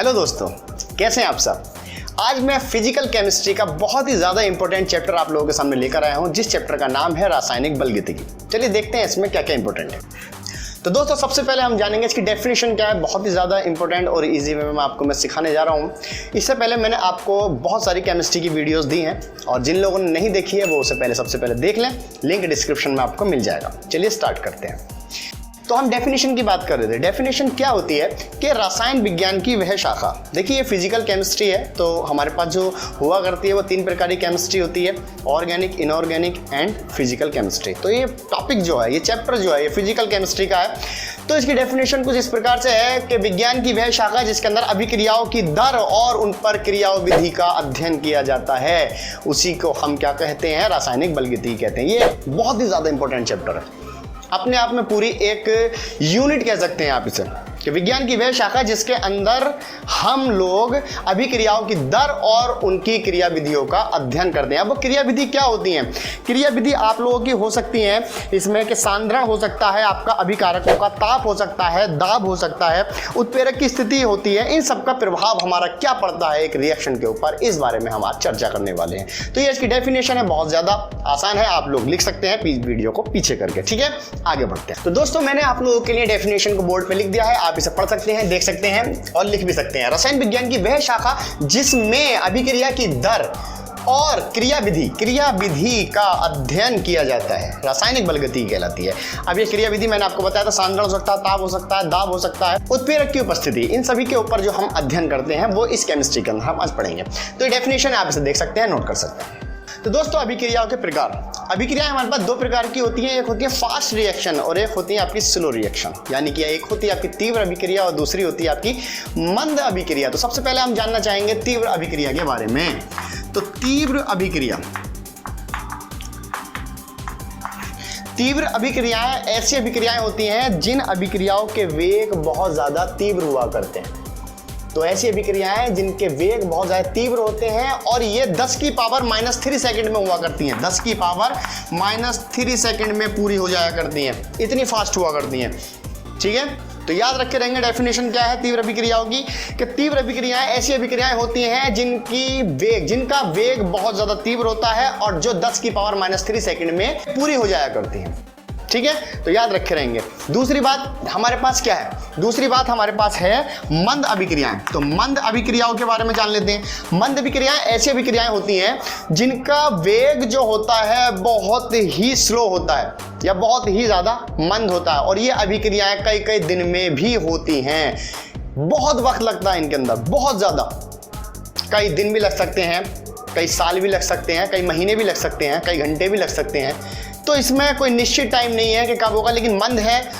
Hello दोस्तों, कैसे हैं आप सब। आज मैं फिजिकल केमिस्ट्री का बहुत ही ज़्यादा इंपॉर्टेंट चैप्टर आप लोगों के सामने लेकर आया हूं, जिस चैप्टर का नाम है रासायनिक बलगतिकी। चलिए देखते हैं इसमें क्या क्या इंपॉर्टेंट है। तो दोस्तों सबसे पहले हम जानेंगे इसकी डेफिनेशन क्या है। बहुत ही ज़्यादा इंपॉर्टेंट और इजी वे में मैं सिखाने जा रहा हूँ। इससे पहले मैंने आपको बहुत सारी केमिस्ट्री की वीडियोस दी हैं और जिन लोगों ने नहीं देखी है वो उसे सबसे पहले देख लें, लिंक डिस्क्रिप्शन में आपको मिल जाएगा। चलिए स्टार्ट करते हैं। तो हम डेफिनेशन की बात कर रहे थे। डेफिनेशन क्या होती है कि रसायन विज्ञान की वह शाखा, देखिए ये फिजिकल केमिस्ट्री है तो हमारे पास जो हुआ करती है वो तीन प्रकार की केमिस्ट्री होती है, organic, inorganic and physical chemistry. तो ये टॉपिक जो है, ये चैप्टर जो है, ये फिजिकल केमिस्ट्री का है। तो इसकी डेफिनेशन कुछ इस प्रकार से है कि विज्ञान की वह शाखा जिसके अंदर अभिक्रियाओं की दर और उन पर क्रियाओं विधि का अध्ययन किया जाता है, उसी को हम क्या कहते हैं, रासायनिक बलगतिकी कहते हैं। ये बहुत ही ज्यादा इंपॉर्टेंट चैप्टर है, अपने आप में पूरी एक यूनिट कह सकते हैं आप इसे, कि विज्ञान की वह शाखा जिसके अंदर हम लोग अभिक्रियाओं की दर और उनकी क्रिया विधियों का अध्ययन करते हैं। अब वो क्रिया विधि क्या होती हैं? क्रिया विधि आप लोगों की हो सकती है इसमें कि सांद्रण हो सकता है, आपका अभिकारकों का ताप हो सकता है, दाब हो सकता है, उत्प्रेरक की स्थिति होती है। इन सब का प्रभाव हमारा क्या पड़ता है एक रिएक्शन के ऊपर, इस बारे में हम आज चर्चा करने वाले हैं। तो ये इसकी डेफिनेशन है, बहुत ज्यादा आसान है, आप लोग लिख सकते हैं वीडियो को पीछे करके। ठीक है, आगे बढ़ते हैं। तो दोस्तों मैंने आप लोगों के लिए डेफिनेशन को बोर्ड पे लिख दिया है, आप इसे पढ़ सकते हैं, देख सकते हैं और लिख भी सकते हैं। रसायन विज्ञान की वह शाखा जिसमें अभिक्रिया की दर और क्रिया विधि का अध्ययन किया जाता है, रासायनिक बलगतिकी कहलाती है। अब ये क्रिया विधि मैंने आपको बताया था, सांद्रण हो सकता है, ताप हो सकता है, दाब हो सकता है, उत्प्रेरक की उपस्थिति, इन सभी के ऊपर जो हम अध्ययन करते हैं वो इस केमिस्ट्री के अंदर हम आज पढ़ेंगे। तो ये डेफिनेशन आप इसे देख सकते हैं, नोट कर सकते हैं। तो दोस्तों अभिक्रियाओं के प्रकार, अभिक्रियाएं हमारे पास दो प्रकार की होती हैं, एक होती है फास्ट रिएक्शन और एक होती है आपकी स्लो रिएक्शन। यानी कि एक होती है आपकी तीव्र अभिक्रिया और दूसरी होती है आपकी मंद अभिक्रिया। तो सबसे पहले हम जानना चाहेंगे तीव्र अभिक्रिया के बारे में। तो तीव्र अभिक्रियाएं ऐसी अभिक्रियाएं होती हैं जिन अभिक्रियाओं के वेग बहुत ज्यादा तीव्र हुआ करते हैं। तो ऐसी अभिक्रियाएं जिनके वेग बहुत ज्यादा तीव्र होते हैं और ये 10 की पावर -3 सेकंड में हुआ करती हैं। 10 की पावर -3 सेकंड में पूरी हो जाया करती हैं, इतनी फास्ट हुआ करती हैं। ठीक है, तो याद रखे रहेंगे डेफिनेशन क्या है तीव्र अभिक्रियाओं की, कि तीव्र अभिक्रियाएं ऐसी अभिक्रियाएं होती हैं जिनका वेग बहुत ज्यादा तीव्र होता है और जो 10 की पावर -3 सेकंड में पूरी हो जाया करती हैं। ठीक है, तो याद रखे रहेंगे। दूसरी बात हमारे पास क्या है? दूसरी बात हमारे पास है मंद अभिक्रियाएं। तो मंद अभिक्रियाओं के बारे में जान लेते हैं। मंद अभिक्रियाएं ऐसी अभिक्रियाएं होती हैं जिनका वेग जो होता है बहुत ही स्लो होता है या बहुत ही ज्यादा मंद होता है और ये अभिक्रियाएं कई कई दिन में भी होती हैं। बहुत वक्त लगता है इनके अंदर, बहुत ज्यादा, कई दिन भी लग सकते हैं, कई साल भी लग सकते हैं, कई महीने भी लग सकते हैं, कई घंटे भी लग सकते हैं। तो इसमें कोई निश्चित टाइम नहीं है कि कब होगा, लेकिन मंद है,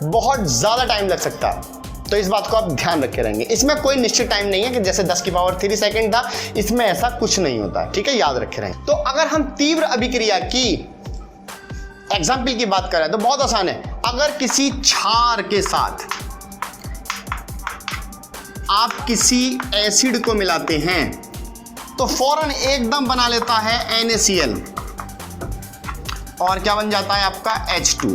बहुत ज़्यादा टाइम लग सकता है। तो इस बात को आप ध्यान रखे रहेंगे। इसमें कोई निश्चित टाइम नहीं है कि जैसे 10 की पावर 3 सेकंड था, इसमें ऐसा कुछ नहीं होता है। ठीक है, याद रखे रहेंगे। तो अगर हम तीव्र अभिक्रिया की एग्जाम्पल की बात करें तो बहुत आसान है। अगर किसी क्षार के साथ आप किसी एसिड को मिलाते हैं तो फौरन एकदम बना लेता है NaCl और क्या बन जाता है आपका H2।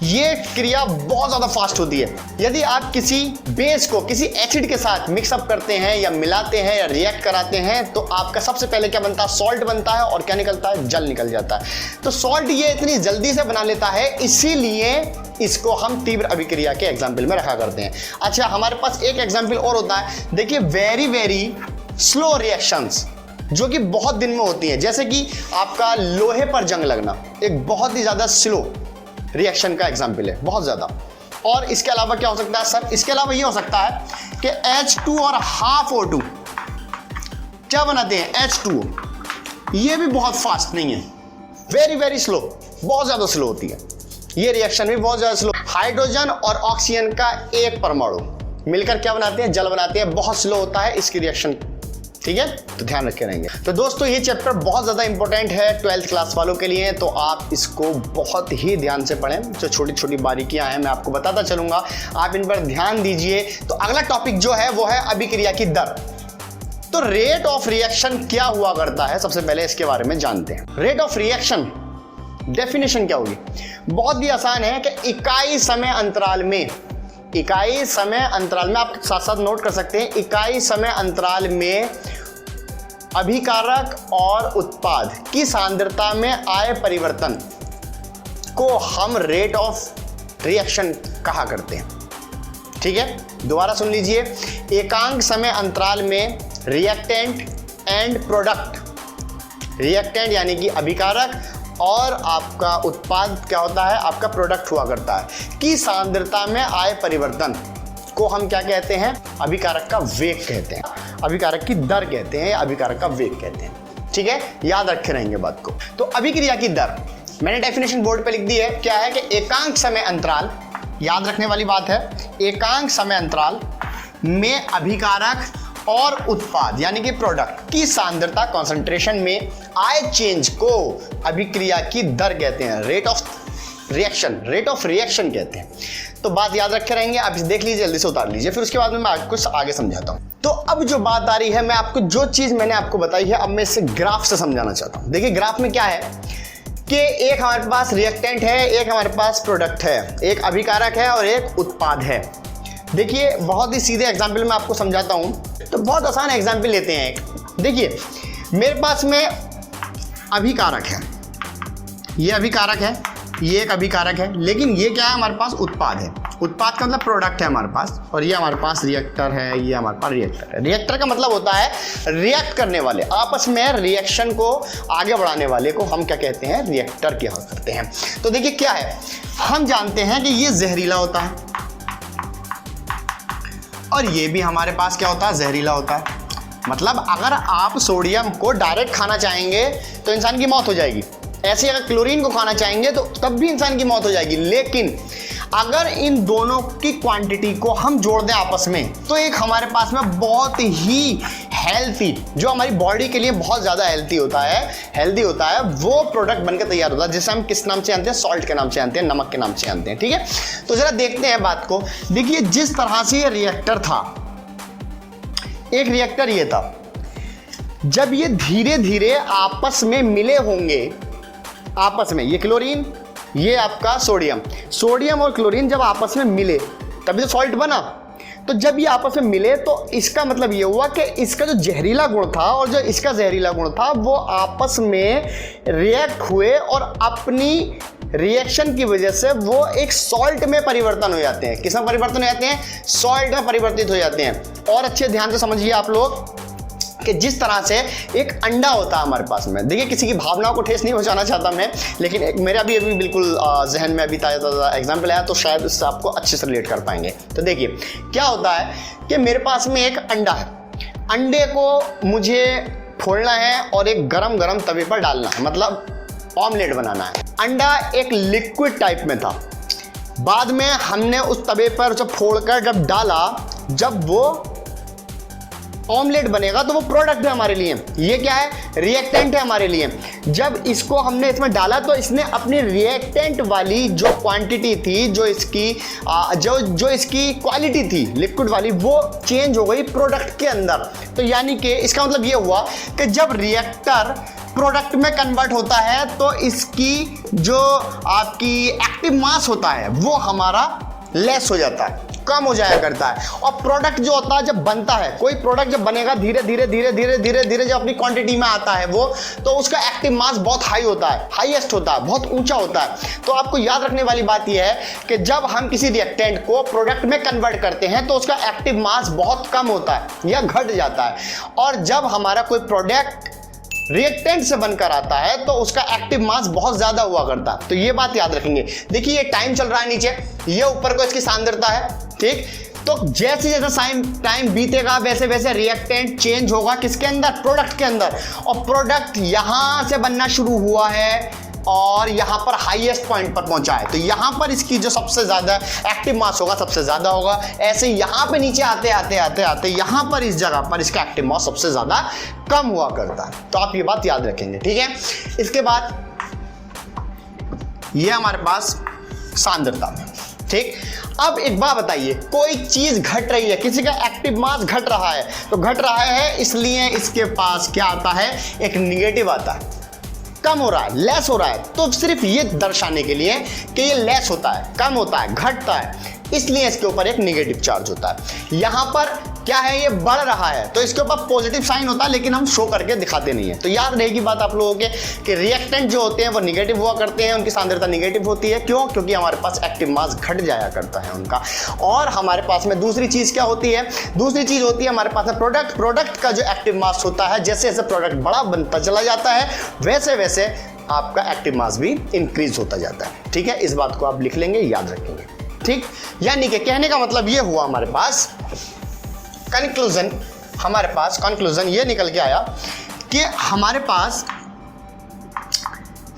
ये क्रिया बहुत ज्यादा फास्ट होती है। यदि आप किसी बेस को किसी एसिड के साथ मिक्सअप करते हैं या मिलाते हैं या रिएक्ट कराते हैं तो आपका सबसे पहले क्या बनता है? सॉल्ट बनता है और क्या निकलता है? जल निकल जाता है। तो सॉल्ट ये इतनी जल्दी से बना लेता है, इसीलिए इसको हम तीव्र अभिक्रिया के एग्जाम्पल में रखा करते हैं। अच्छा, हमारे पास एक एग्जाम्पल और होता है, देखिए वेरी स्लो रिएक्शंस जो कि बहुत दिन में होती है, जैसे कि आपका लोहे पर जंग लगना एक बहुत ही ज्यादा स्लो रिएक्शन का एग्जाम्पल है, बहुत ज्यादा। और इसके अलावा क्या हो सकता है सर? इसके अलावा ये हो सकता है कि H2 और हाफ O2 क्या बनाते हैं? H2O। ये भी बहुत फास्ट नहीं है, वेरी स्लो, बहुत ज्यादा स्लो होती है ये रिएक्शन भी, बहुत ज्यादा स्लो। हाइड्रोजन और ऑक्सीजन का एक परमाणु मिलकर क्या बनाते हैं? जल बनाते हैं, बहुत स्लो होता है इसकी रिएक्शन। ठीक है, तो ध्यान रखे रहेंगे। तो दोस्तों ये चैप्टर बहुत ज्यादा इंपॉर्टेंट है 12th क्लास वालों के लिए, तो आप इसको बहुत ही ध्यान से पढ़ें। जो छोटी छोटी बारीकियां हैं मैं आपको बताता चलूंगा, आप इन पर ध्यान दीजिए। तो अगला टॉपिक जो है वो है अभिक्रिया की दर। तो रेट ऑफ रिएक्शन क्या हुआ करता है, सबसे पहले इसके बारे में जानते हैं। रेट ऑफ रिएक्शन डेफिनेशन क्या होगी? बहुत ही आसान है कि इकाई समय अंतराल में इकाई समय अंतराल में, आप साथ साथ नोट कर सकते हैं, इकाई समय अंतराल में अभिकारक और उत्पाद की सांद्रता में आए परिवर्तन को हम रेट ऑफ रिएक्शन कहा करते हैं। ठीक है, दोबारा सुन लीजिए। एकांक समय अंतराल में रिएक्टेंट एंड प्रोडक्ट, रिएक्टेंट यानी कि अभिकारक और आपका उत्पाद क्या होता है, आपका प्रोडक्ट हुआ करता है, की सांद्रता में आए परिवर्तन को हम क्या कहते हैं, अभिकारक का वेग कहते हैं, अभिकारक की दर कहते हैं, अभिकारक का वेग कहते हैं। ठीक है, याद रखे रहेंगे बात को। तो अभिक्रिया की दर मैंने डेफिनेशन बोर्ड पे लिख दी है, क्या है कि एकांक समय अंतराल, याद रखने वाली बात है, एकांक समय अंतराल में अभिकारक और उत्पाद यानी कि प्रोडक्ट की सांद्रता कॉन्सेंट्रेशन में आए चेंज को अभिक्रिया की दर कहते हैं, रेट ऑफ रिएक्शन कहते हैं। तो बात याद रखे रहेंगे, आप इसे देख लीजिए, जल्दी से उतार लीजिए, फिर उसके बाद में मैं कुछ आगे समझाता हूं। तो अब जो बात आ रही है, मैं आपको जो चीज मैंने आपको बताई है, अब मैं इसे ग्राफ से समझाना चाहता हूं। देखिए ग्राफ में क्या है कि एक हमारे पास रिएक्टेंट है, एक हमारे पास प्रोडक्ट है, एक अभिकारक है और एक उत्पाद है। देखिए बहुत ही सीधे एग्जाम्पल मैं आपको समझाता हूं, तो बहुत आसान एग्जाम्पल लेते हैं एक। देखिए मेरे पास में अभिकारक है, ये अभिकारक है, ये एक अभिकारक है, लेकिन ये क्या है, हमारे पास उत्पाद है। उत्पाद का मतलब प्रोडक्ट है हमारे पास, और ये हमारे पास रिएक्टर है, ये हमारे पास रिएक्टर है। रिएक्टर का मतलब होता है रिएक्ट करने वाले, आपस में रिएक्शन को आगे बढ़ाने वाले को हम क्या कहते हैं, रिएक्टर क्या करते हैं। तो देखिए क्या है, हम जानते हैं कि ये जहरीला होता है और ये भी हमारे पास क्या होता है, जहरीला होता है। मतलब अगर आप सोडियम को डायरेक्ट खाना चाहेंगे तो इंसान की मौत हो जाएगी, ऐसे अगर क्लोरीन को खाना चाहेंगे तो तब भी इंसान की मौत हो जाएगी। लेकिन अगर इन दोनों की क्वांटिटी को हम जोड़ दें आपस में, तो एक हमारे पास में बहुत ही हेल्थी, जो हमारी बॉडी के लिए बहुत ज़्यादा हेल्थी होता है, वो प्रोडक्ट बनकर तैयार होता है, जिसे हम किस नाम से जानते हैं, सॉल्ट के नाम से जानते हैं, नमक के नाम से जानते हैं। ठीक है, तो जरा देखते हैं बात को। देखिए जिस तरह से ये रिएक्टर था, एक रिएक्टर ये था, जब ये धीरे धीरे आपस में मिले होंगे, आपस में ये क्लोरीन, ये आपका सोडियम और क्लोरीन जब आपस में मिले तभी तो सॉल्ट बना। तो जब ये आपस में मिले तो इसका मतलब ये हुआ कि इसका जो जहरीला गुण था और जो इसका जहरीला गुण था वो आपस में रिएक्ट हुए और अपनी रिएक्शन की वजह से वो एक सॉल्ट में परिवर्तन हो जाते हैं। किसमें परिवर्तन हो जाते हैं, सॉल्ट में परिवर्तित हो जाते हैं। और अच्छे ध्यान से समझिए आप लोग कि जिस तरह से एक अंडा होता है हमारे पास में, देखिए किसी की भावनाओं को ठेस नहीं पहुंचाना चाहता मैं, लेकिन एक मेरा भी अभी बिल्कुल जहन में अभी ताज़ा एग्जाम्पल आया, तो शायद इससे आपको अच्छे से रिलेट कर पाएंगे। तो देखिए क्या होता है कि मेरे पास में एक अंडा है, अंडे को मुझे फोड़ना है और एक गरम तवे पर डालना है, मतलब ऑमलेट बनाना है। अंडा एक लिक्विड टाइप में था, बाद में हमने उस तवे पर जब फोड़कर जब डाला, जब वो ऑमलेट बनेगा तो वो प्रोडक्ट है हमारे लिए, ये क्या है, रिएक्टेंट है हमारे लिए। जब इसको हमने इसमें डाला तो इसने अपनी रिएक्टेंट वाली जो क्वांटिटी थी, जो इसकी क्वालिटी थी लिक्विड वाली, वो चेंज हो गई प्रोडक्ट के अंदर। तो यानी कि इसका मतलब ये हुआ कि जब रिएक्टर प्रोडक्ट में कन्वर्ट होता है तो इसकी जो आपकी एक्टिव मास होता है वो हमारा लेस हो जाता है, कम हो जाया करता है। और प्रोडक्ट जो होता है जब बनता है, कोई प्रोडक्ट जब बनेगा धीरे धीरे जब अपनी क्वांटिटी में आता है वो, तो उसका एक्टिव मास बहुत हाई होता है, हाईएस्ट होता है, बहुत ऊंचा होता है। तो आपको याद रखने वाली बात यह है कि जब हम किसी रिएक्टेंट को प्रोडक्ट में कन्वर्ट करते हैं तो उसका एक्टिव मास बहुत कम होता है या घट जाता है, और जब हमारा कोई प्रोडक्ट रिएक्टेंट से बनकर आता है तो उसका एक्टिव मास बहुत ज्यादा हुआ करता है। तो ये बात याद रखेंगे। देखिए ये टाइम चल रहा है नीचे, ये ऊपर को इसकी सांद्रता है, ठीक। तो जैसे जैसे टाइम बीतेगा वैसे वैसे रिएक्टेंट चेंज होगा किसके अंदर, प्रोडक्ट के अंदर। और प्रोडक्ट यहां से बनना शुरू हुआ है और यहां पर हाईएस्ट पॉइंट पर पहुंचा है, तो यहां पर इसकी जो सबसे ज्यादा एक्टिव मास होगा सबसे ज्यादा होगा। ऐसे यहां पे नीचे आते आते यहां पर इस जगह पर इसका एक्टिव मास सबसे ज्यादा कम हुआ करता है। तो आप ये बात याद रखेंगे, ठीक है। इसके बाद ये हमारे पास सांद्रता में, ठीक। अब एक बात बताइए, कोई चीज घट रही है, किसी का एक्टिव मास घट रहा है, तो घट रहा है इसलिए इसके पास क्या आता है, एक निगेटिव आता है, कम हो रहा है, लेस हो रहा है। तो सिर्फ ये दर्शाने के लिए कि ये लेस होता है, कम होता है, घटता है, इसलिए इसके ऊपर एक नेगेटिव चार्ज होता है। यहां पर क्या है, ये बढ़ रहा है तो इसके ऊपर पॉजिटिव साइन होता है, लेकिन हम शो करके दिखाते नहीं है। तो याद रहेगी बात आप लोगों के कि रिएक्टेंट जो होते हैं वो नेगेटिव हुआ करते हैं, उनकी सांद्रता नेगेटिव होती है। क्यों? क्योंकि हमारे पास एक्टिव मास घट जाया करता है उनका। और हमारे पास में दूसरी चीज क्या होती है, दूसरी चीज होती है हमारे पास में प्रोडक्ट का जो एक्टिव मास होता है, जैसे जैसे प्रोडक्ट बड़ा बनता चला जाता है वैसे वैसे आपका एक्टिव मास भी इंक्रीज होता जाता है। ठीक है, इस बात को आप लिख लेंगे, याद रखेंगे। ठीक, यानी कि कहने का मतलब ये हुआ हमारे पास कंक्लूजन ये निकल के आया कि हमारे पास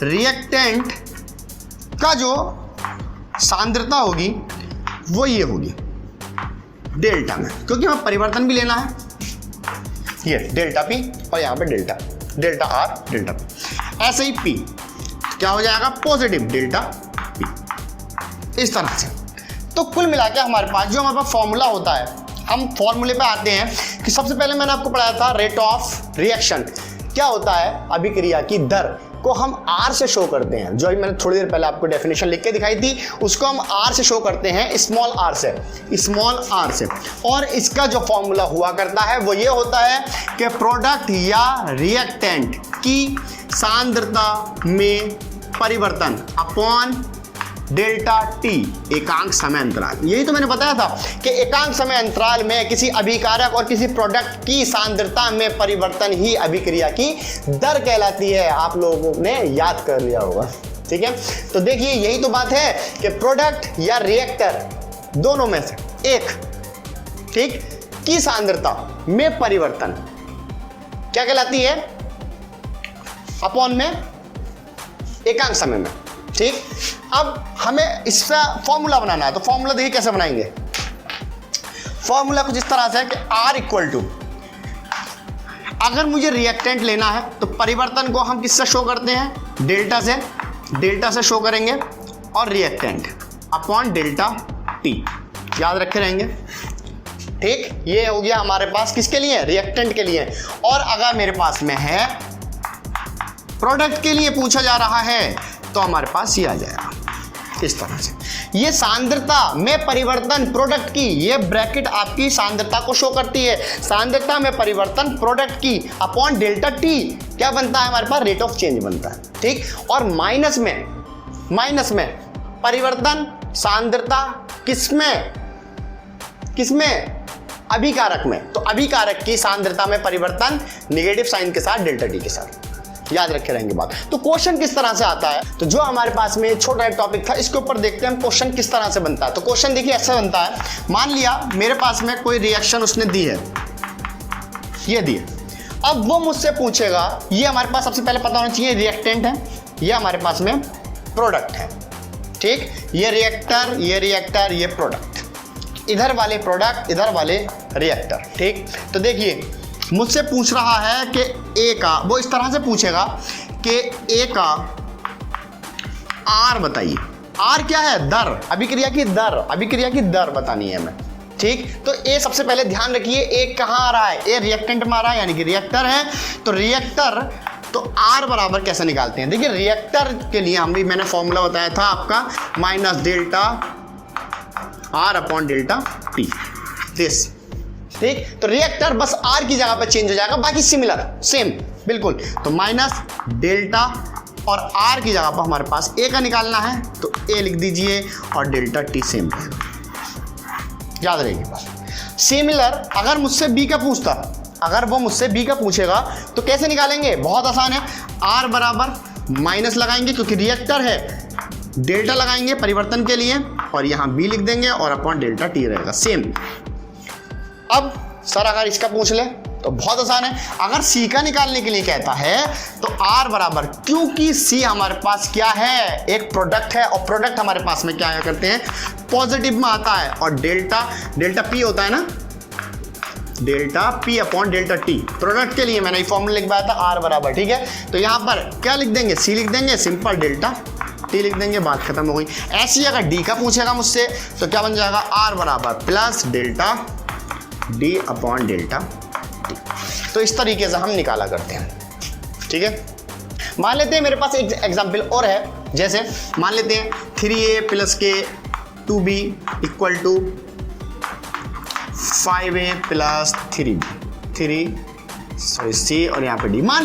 रिएक्टेंट का जो सांद्रता होगी वो ये होगी डेल्टा में, क्योंकि हमें परिवर्तन भी लेना है। ये डेल्टा पी और यहां पे डेल्टा आर डेल्टा पी। ऐसे ही पी क्या हो जाएगा, पॉजिटिव डेल्टा पी, इस तरह से। तो कुल मिला के हमारे पास जो हमारे पास फॉर्मूला होता है, हम फॉर्मूले पे आते हैं कि सबसे पहले मैंने आपको पढ़ाया था रेट ऑफ रिएक्शन क्या होता है, अभिक्रिया की दर को हम R से शो करते हैं। जो मैंने थोड़ी देर पहले आपको डेफिनेशन लिख के दिखाई थी, उसको हम R से शो करते हैं, स्मॉल r से। और इसका जो फॉर्मूला हुआ करता है वो ये होता है कि प्रोडक्ट या रिएक्टेंट की सांद्रता में परिवर्तन अपॉन डेल्टा टी, एकांक समय अंतराल। यही तो मैंने बताया था कि एकांक समय अंतराल में किसी अभिकारक और किसी प्रोडक्ट की सांद्रता में परिवर्तन ही अभिक्रिया की दर कहलाती है। आप लोगों ने याद कर लिया होगा। ठीक है, तो देखिए यही तो बात है कि प्रोडक्ट या रिएक्टर दोनों में से एक, ठीक, की सांद्रता में परिवर्तन क्या कहलाती है, अपॉन में एकांक समय में। ठीक, अब हमें इसका फॉर्मूला बनाना है, तो फॉर्मूला देखिए कैसे बनाएंगे। फॉर्मूला कुछ इस तरह से है कि R इक्वल टू, अगर मुझे रिएक्टेंट लेना है तो परिवर्तन को हम किससे शो करते हैं, डेल्टा से शो करेंगे, और रिएक्टेंट अपॉन डेल्टा टी, याद रखे रहेंगे। ठीक, ये हो गया हमारे पास किसके लिए, रिएक्टेंट के लिए। और अगर मेरे पास में है प्रोडक्ट के लिए पूछा जा रहा है तो हमारे पास ये आ जाएगा इस तरह से। ये सांद्रता में परिवर्तन प्रोडक्ट की, ये ब्रैकेट आपकी सांद्रता को शो करती है। सांद्रता में परिवर्तन प्रोडक्ट की अपॉन डेल्टा टी क्या बनता है, हमारे पास रेट ऑफ चेंज बनता है। ठीक, और माइनस में परिवर्तन सांद्रता किसमें अभिकारक में। तो अभिकारक की सांद्रता में परिवर्तन नेगेटिव साइन के साथ डेल्टा टी के साथ, याद रखे रहेंगे बात। तो क्वेश्चन किस तरह से आता है, तो जो हमारे पास में छोटा टॉपिक था इसके ऊपर देखते हैं हम क्वेश्चन किस तरह से बनता है। तो क्वेश्चन देखिए ऐसा बनता है, मान लिया मेरे पास में कोई रिएक्शन उसने दी है, ये दी है। अब वो मुझसे पूछेगा, ये हमारे पास सबसे पहले पता होना चाहिए रिएक्टेंट है, ये हमारे पास में प्रोडक्ट है। ठीक, ये रिएक्टर ये प्रोडक्ट, इधर वाले प्रोडक्ट इधर वाले रिएक्टर। ठीक, तो देखिए मुझसे पूछ रहा है कि ए का, वो इस तरह से पूछेगा कि ए का आर बताइए। आर क्या है, दर, अभिक्रिया की दर बतानी है हमें। ठीक, तो ए सबसे पहले ध्यान रखिए, ए कहाँ आ रहा है, ए रिएक्टेंट में आ रहा है, यानी कि रिएक्टर है। तो रिएक्टर, तो आर बराबर कैसे निकालते हैं, देखिए रिएक्टर के लिए मैंने फॉर्मूला बताया था आपका, minus delta R upon delta T, this. ठीक, तो रिएक्टर बस आर की जगह पर चेंज हो जाएगा, बाकी सिमिलर सेम बिल्कुल। तो माइनस डेल्टा और आर की जगह पर हमारे पास ए का निकालना है, तो ए लिख दीजिए और डेल्टा टी सेम रहेगा, याद रहेगी बात। सिमिलर अगर मुझसे बी का पूछता, अगर वो मुझसे बी का पूछेगा तो कैसे निकालेंगे, बहुत आसान है। आर बराबर माइनस लगाएंगे क्योंकि रिएक्टर है, डेल्टा लगाएंगे परिवर्तन के लिए, और यहाँ बी लिख देंगे और अपॉन डेल्टा टी रहेगा सेम। अब सर अगर इसका पूछ ले तो बहुत आसान है, अगर सी का निकालने के लिए कहता है तो आर बराबर, क्योंकि सी हमारे पास क्या है, एक प्रोडक्ट है, और प्रोडक्ट हमारे पास में क्या करते हैं, पॉजिटिव में आता है, और डेल्टा पी होता है ना, delta P upon delta T. Product के लिए मैंने ये फॉर्मूला लिखवाया था आर बराबर, ठीक है। तो यहाँ पर क्या लिख देंगे, सी लिख देंगे, सिंपल डेल्टा टी लिख देंगे, बात खत्म हो गई। ऐसे अगर डी का पूछेगा मुझसे तो क्या बन जाएगा, आर बराबर plus delta D upon delta T. तो इस तरीके से हम निकाला करते हैं, ठीक है। मान लेते हैं मेरे पास एक एग्जाम्पल और है, जैसे मान लेते हैं 3a प्लस के 2b equal to 5a plus 3b सी और यहाँ पे डी। मान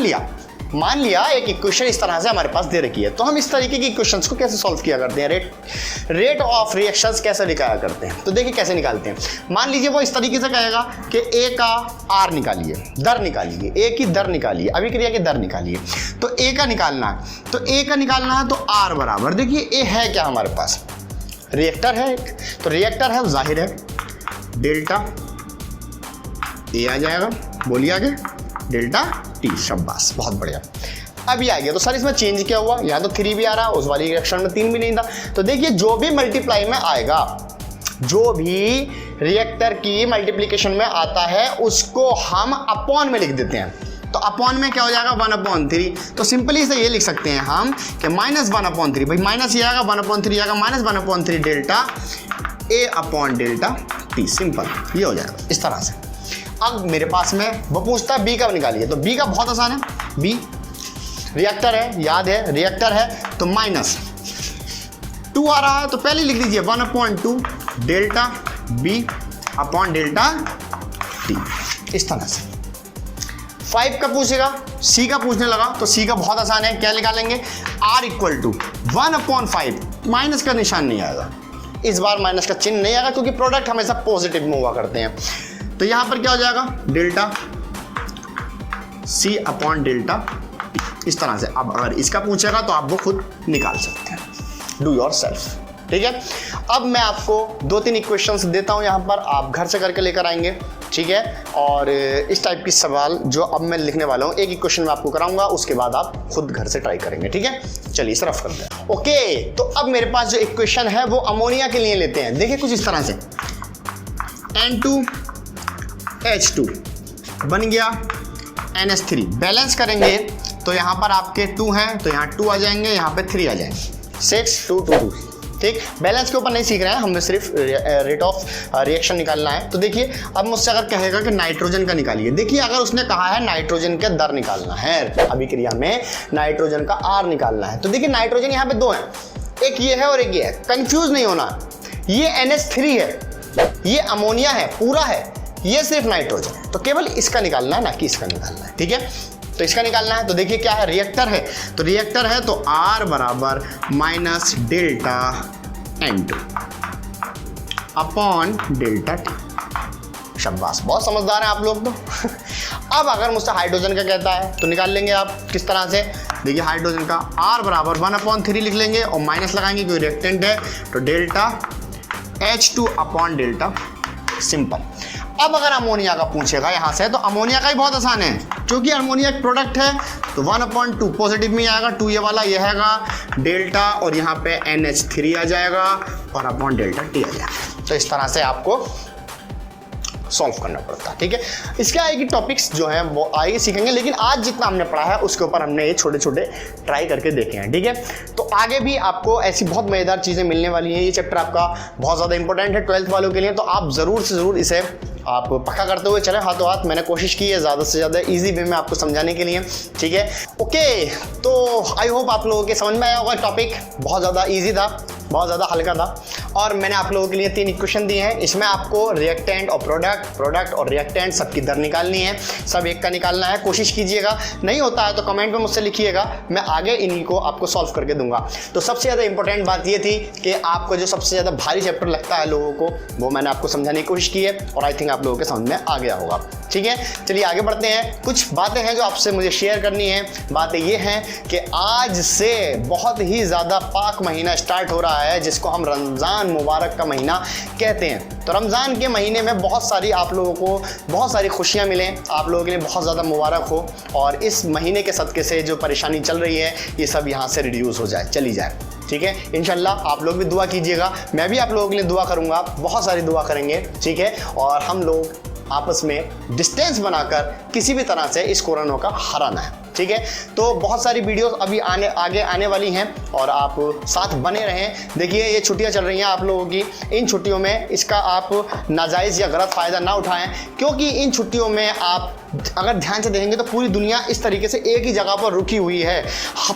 लिया एक इक्वेशन इस तरह से हमारे पास दे रखी है, तो हम इस तरीके की इक्वेशंस को कैसे सॉल्व किया करते हैं, रेट ऑफ रिएक्शंस कैसे निकाला करते हैं। तो देखिए कैसे निकालते हैं। मान लीजिए वो इस तरीके से कहेगा कि ए का आर निकालिए, दर निकालिए, ए की दर निकालिए, अभिक्रिया की दर निकालिए। तो ए का निकालना है, तो ए का निकालना है तो आर बराबर, देखिए ए है क्या हमारे पास, रिएक्टर है एक, तो रिएक्टर है जाहिर है डेल्टा ए आ जाएगा, बोलिए आगे, डेल्टा टी। शाबाश, बहुत बढ़िया। अभी आ गया तो सर इसमें चेंज क्या हुआ, यहाँ तो 3 भी आ रहा, उस वाली रिएक्शन में 3 भी नहीं था। तो देखिए जो भी मल्टीप्लाई में आएगा, जो भी रिएक्टर की मल्टीप्लिकेशन में आता है उसको हम अपॉन में लिख देते हैं। तो अपॉन में क्या हो जाएगा 1/3। तो सिंपली से ये लिख सकते हैं हम कि -1/3, भाई माइनस ये आएगा 1/3 आएगा, -1/3 delta A upon delta T. Simple ये हो जाएगा इस तरह से। अब मेरे पास में वो पूछता है बी का निकालिए, तो बी का बहुत आसान है, बी रिएक्टर है, याद है रिएक्टर है, तो -2 आ रहा है, तो पहले लिख दीजिए 1/2 delta B upon delta T, इस तरह से। 5 का पूछेगा, सी का पूछने लगा, तो सी का बहुत आसान है, क्या निकालेंगे, आर इक्वल टू 1/5, माइनस का निशान नहीं आएगा इस बार, माइनस का चिन्ह नहीं आएगा क्योंकि प्रोडक्ट हमेशा पॉजिटिव में हुआ करते हैं। तो यहां पर क्या हो जाएगा, delta C upon delta T, इस तरह से। अब अगर इसका पूछेगा तो आप वो खुद निकाल सकते हैं, डू योर सेल्फ, ठीक है। अब मैं आपको 2-3 इक्वेशंस देता हूं यहां पर, आप घर से करके लेकर आएंगे, ठीक है। और इस टाइप की सवाल जो अब मैं लिखने वाला हूं, एक इक्वेशन में आपको कराऊंगा, उसके बाद आप खुद घर से ट्राई करेंगे, ठीक है। चलिए इसे रफ करते हैं। ओके, तो अब मेरे पास जो इक्वेशन है वो अमोनिया के लिए लेते हैं। देखिए कुछ इस तरह से, N2H2 बन गया NH3, बैलेंस करेंगे तो यहाँ पर आपके 2 हैं, तो यहाँ 2 आ जाएंगे, यहाँ पे 3 आ जाएंगे, 6 2 2 2, ठीक। बैलेंस के ऊपर नहीं सीख रहे हैं, हमें सिर्फ रेट ऑफ रिएक्शन निकालना है। तो देखिए अब मुझसे अगर कहेगा कि नाइट्रोजन का निकालिए, देखिए अगर उसने कहा है नाइट्रोजन के दर निकालना है, अभिक्रिया में नाइट्रोजन का आर निकालना है, तो देखिए नाइट्रोजन यहाँ पे 2 है, एक ये है और एक ये है, कंफ्यूज नहीं होना, ये NH3 है, ये अमोनिया है पूरा है, ये सिर्फ नाइट्रोजन है, तो केवल इसका निकालना है ना कि इसका निकालना है, ठीक है। तो इसका निकालना है, तो देखिए क्या है, रिएक्टर है, तो रिएक्टर है तो R बराबर minus delta N2 upon delta T. शाबाश, बहुत समझदार हैं आप लोग तो। अब अगर मुझसे हाइड्रोजन का कहता है तो निकाल लेंगे आप किस तरह से, देखिए हाइड्रोजन का R बराबर 1/3 लिख लेंगे और माइनस लगाएंगे क्योंकि रिएक्टेंट है, तो delta H2 upon delta, simple. अब अगर अमोनिया का पूछेगा यहां से, तो अमोनिया का ही बहुत आसान है, क्योंकि अमोनिया एक प्रोडक्ट है, तो 1/2 पॉजिटिव में आएगा, 2 ये वाला ये हैगा डेल्टा और यहाँ पे NH3 आ जाएगा और अपॉन डेल्टा टी आ जाएगा। तो इस तरह से आपको सॉल्व करना पड़ता है, ठीक है। इसके आगे की टॉपिक्स जो हैं वो आगे सीखेंगे, लेकिन आज जितना हमने पढ़ा है उसके ऊपर हमने ये छोटे छोटे ट्राई करके देखे हैं, ठीक है। तो आगे भी आपको ऐसी बहुत मज़ेदार चीज़ें मिलने वाली हैं। ये चैप्टर आपका बहुत ज़्यादा इंपॉर्टेंट है 12th वालों के लिए, तो आप ज़रूर से ज़रूर इसे आप पक्का करते हुए चलें हाथों हाथ। मैंने कोशिश की है ज़्यादा से ज़्यादा ईजी वे में आपको समझाने के लिए, ठीक है। ओके, तो आई होप आप लोगों के समझ में आया होगा। टॉपिक बहुत ज़्यादा ईजी था, बहुत ज़्यादा हल्का था, और मैंने आप लोगों के लिए 3 इक्वेशन दिए हैं। इसमें आपको रिएक्टेंट और प्रोडक्ट और रिएक्टेंट सबकी दर निकालनी है, सब एक का निकालना है। कोशिश कीजिएगा, नहीं होता है तो कमेंट में मुझसे लिखिएगा, मैं आगे इन्हीं को आपको सॉल्व करके दूंगा। तो सबसे ज़्यादा इंपॉर्टेंट बात ये थी कि आपको जो सबसे ज़्यादा भारी चैप्टर लगता है लोगों को, वो मैंने आपको समझाने की कोशिश की है और आई थिंक आप लोगों के समझ में आ गया होगा, ठीक है। चलिए आगे बढ़ते हैं। कुछ बातें हैं जो आपसे मुझे शेयर करनी है। बातें ये हैं कि आज से बहुत ही ज़्यादा पाक महीना स्टार्ट हो रहा है, जिसको हम रमज़ान मुबारक का महीना कहते हैं। तो रमज़ान के महीने में बहुत सारी आप लोगों को बहुत सारी खुशियाँ मिलें, आप लोगों के लिए बहुत ज़्यादा मुबारक हो, और इस महीने के सदक़े से जो परेशानी चल रही है ये सब यहाँ से रिड्यूस हो जाए, चली जाए, ठीक है। इंशाल्लाह आप लोग भी दुआ कीजिएगा, मैं भी आप लोगों के लिए दुआ करूँगा, बहुत सारी दुआ करेंगे, ठीक है। और हम लोग आपस में डिस्टेंस बनाकर किसी भी तरह से इस कोरोना का हराना है, ठीक है। तो बहुत सारी वीडियोस अभी आगे आने वाली हैं और आप साथ बने रहें। देखिए ये छुट्टियां चल रही हैं आप लोगों की, इन छुट्टियों में इसका आप नाजायज़ या गलत फ़ायदा ना उठाएं, क्योंकि इन छुट्टियों में आप अगर ध्यान से देखेंगे तो पूरी दुनिया इस तरीके से एक ही जगह पर रुकी हुई है।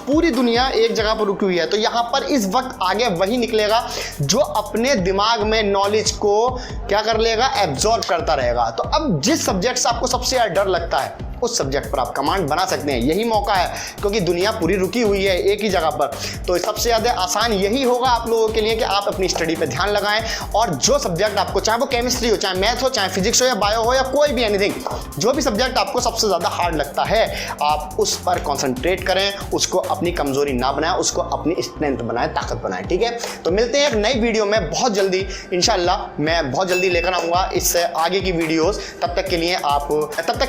पूरी दुनिया एक जगह पर रुकी हुई है, तो यहाँ पर इस वक्त आगे वही निकलेगा जो अपने दिमाग में नॉलेज को क्या कर लेगा, एब्जॉर्ब करता रहेगा। तो अब जिस सब्जेक्ट से आपको सबसे ज़्यादा डर लगता है उस सब्जेक्ट पर आप कमांड बना सकते हैं। यही मौका है, क्योंकि दुनिया पूरी रुकी हुई है एक ही जगह पर। तो सबसे ज़्यादा आसान यही होगा आप लोगों के लिए कि आप अपनी स्टडी पे ध्यान लगाएं और जो सब्जेक्ट आपको, चाहे वो केमिस्ट्री हो, चाहे मैथ हो, चाहे फिजिक्स हो या बायो हो या कोई भी एनीथिंग, जो भी सब्जेक्ट आपको सबसे ज़्यादा हार्ड लगता है आप उस पर कॉन्सेंट्रेट करें, उसको अपनी कमजोरी ना बनाएं, उसको अपनी स्ट्रेंथ बनाएं, ताकत बनाएं। ठीक है, तो मिलते हैं एक नई वीडियो में बहुत जल्दी, इंशाल्लाह मैं बहुत जल्दी लेकर आऊँगा इससे आगे की वीडियोज़। तब तक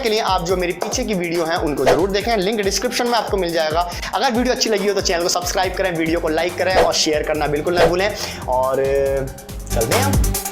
के लिए आप जो मेरी पीछे की वीडियो हैं उनको जरूर देखें, लिंक डिस्क्रिप्शन में आपको मिल जाएगा। अगर वीडियो अच्छी लगी हो तो चैनल को सब्सक्राइब करें, वीडियो को लाइक करें और शेयर करना बिल्कुल ना भूलें। और चलते हैं हम।